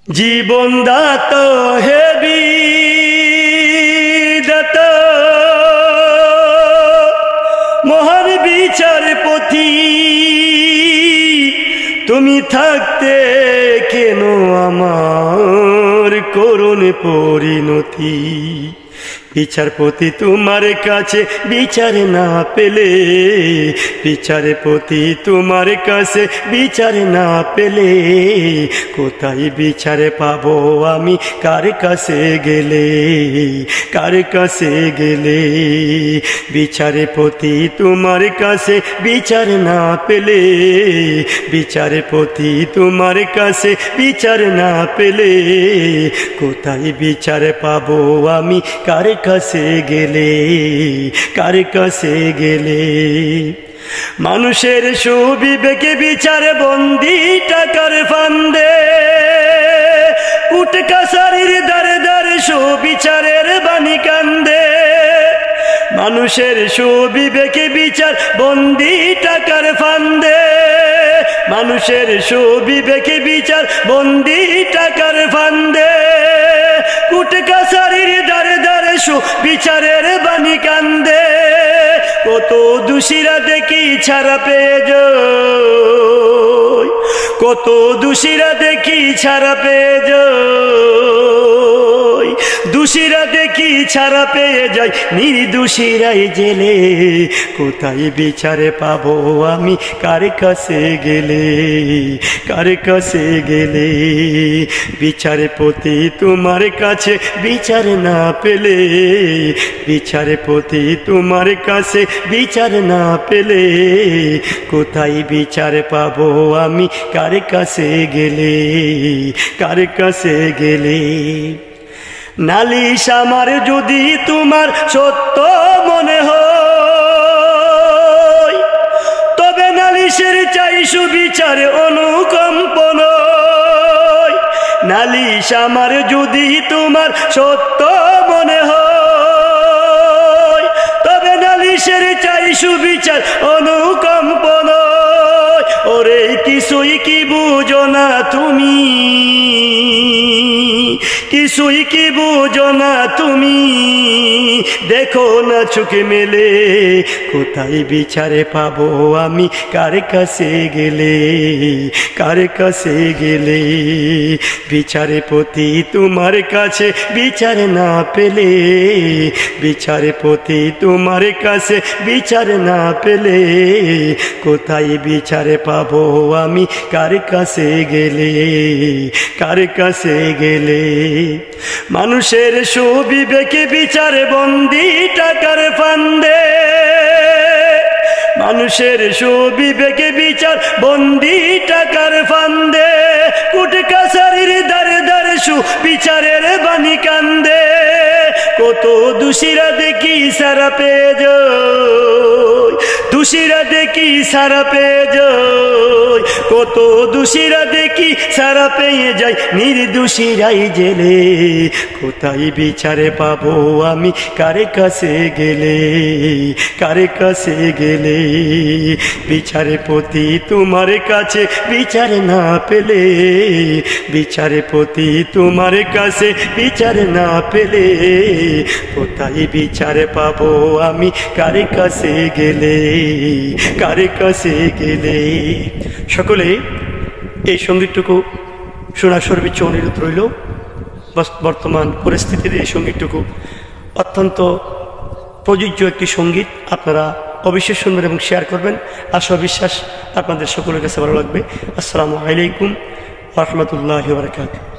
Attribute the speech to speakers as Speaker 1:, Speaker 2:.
Speaker 1: জীবন দাত হে বিধাত মহান বিচারপতি, তুমি থাকতে কেন আমার করুণ পরিণতি। বিচারপতি তোমার কাছে বিচার না পেলে, বিচারপতি তোমার কাছে বিচার না পেলে, কোথায় বিচারে পাবো আমি, কার কাছে গেলে, কার কাছে গেলে। বিচারপতি তোমার কাছে বিচার না পেলে, বিচারপতি তোমার কাছে বিচার না পেলে, কোথায় বিচার পাবো আমি, কার কাছে গেলে, কার কাছে গেলে। মানুষের সুবিবেকে বিচার বন্দি টাকার ফান্দে, কুট কাছারির দ্বারে দ্বারে সুবিচারের বাণী কান্দে। মানুষের সুবিবেকে বিচার বন্দি টাকার ফান্দে, মানুষের সুবিবেকে বিচার বন্দি টাকার ফান্দে। কুট কাছারির দ্বারে দ্বারে সুবিচারের বাণী কান্দে। কত দোষীরা দেখি ছাড়া পেয়ে যায়, কত দোষীরা দেখি ছাড়া পেয়ে যায়, দোষীরা দেখি ছাড়া পেয়ে যায়, নির্দোষীরাই জেলে। কোথায় বিচারে পাবো আমি, কার কাছে গেলে, কার কাছে গেলে। বিচারপতি তোমার কাছে বিচার না পেলে, বিচারপতি তোমার কাছে বিচার না পেলে, কোথায় বিচার পাবো আমি, কার কাছে গেলে, কার কাছে গেলে। নালিশ আমার যদি তোমার সত্য মনে হয়, তবে নালিশের চাই সুবিচার অনুকম্পন। নালিশ আমার যদি তোমার সত্য মনে হয়, তবে নালিশের চাই সুবিচার অনুকম্পন। ওরে কিছুই কি বুঝো না তুমি, কিছুই কি বুঝো না তুমি, দেখো না চোখে মেলে। কোথায় বিচারে পাবো আমি, কার কাছে গেলে, কার কাছে গেলে। বিচারপতি তোমার কাছে বিচার না পেলে, বিচারপতি তোমার কাছে বিচার না পেলে, কোথায় বিচারে পাবো আমি, কার কাছে গেলে, কার কাছে গেলে। মানুষের সুবিবেকে বিচার বন্দি টাকার ফান্দে, মানুষের সুবিবেকে বিচার বন্দি টাকার ফান্দে। কুট কাছারির দ্বারে দ্বারে সুবিচারের বাণী কান্দে। কত দোষীরা দেখি সারা পেয়ে যায়, দোষীরা দেখি সারা পেয়ে যায়, কত দোষীরা দেখি সারা পেয়ে যায়, নির্দোষীরাই জেলে। কোথায় বিচারে পাবো আমি, কার কাছে গেলে, কার কাছে গেলে। বিচারপতি তোমার কাছে বিচার না পেলে, বিচারপতি তোমার কাছে বিচার না পেলে, কোথায় বিচারে পাবো আমি, কার কাছে গেলে, কার কাছে গেলে। সকলে এই সঙ্গীতটুকু শোনার সর্বোচ্চ অনুরোধ রইল। বর্তমান পরিস্থিতিতে এই সঙ্গীতটুকু অত্যন্ত প্রযোজ্য একটি সঙ্গীত। আপনারা অবশ্যই শুনবেন এবং শেয়ার করবেন। আশা বিশ্বাস আপনাদের সকলের কাছে ভালো লাগবে। আসসালামু আলাইকুম ওয়া রাহমাতুল্লাহি ওয়া বারাকাতুহু।